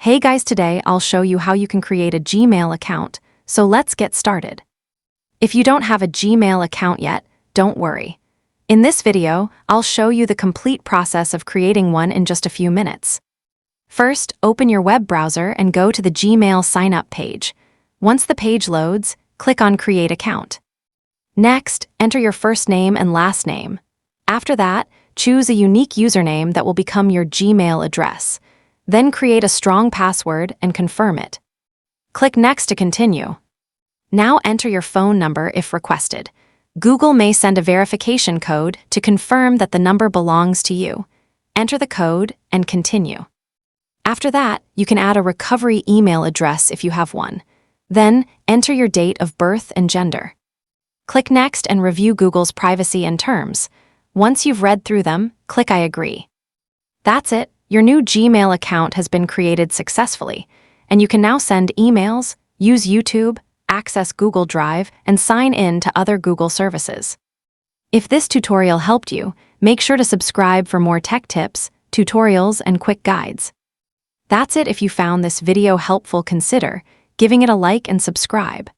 Hey guys, today I'll show you how you can create a Gmail account, so let's get started. If you don't have a Gmail account yet, don't worry. In this video, I'll show you the complete process of creating one in just a few minutes. First, open your web browser and go to the Gmail sign-up page. Once the page loads, click on Create Account. Next, enter your first name and last name. After that, choose a unique username that will become your Gmail address. Then create a strong password and confirm it. Click Next to continue. Now enter your phone number if requested. Google may send a verification code to confirm that the number belongs to you. Enter the code and continue. After that, you can add a recovery email address if you have one. Then, enter your date of birth and gender. Click Next and review Google's privacy and terms. Once you've read through them, click I agree. That's it. Your new Gmail account has been created successfully, and you can now send emails, use YouTube, access Google Drive, and sign in to other Google services. If this tutorial helped you, make sure to subscribe for more tech tips, tutorials, and quick guides. That's it. If you found this video helpful, consider giving it a like and subscribe.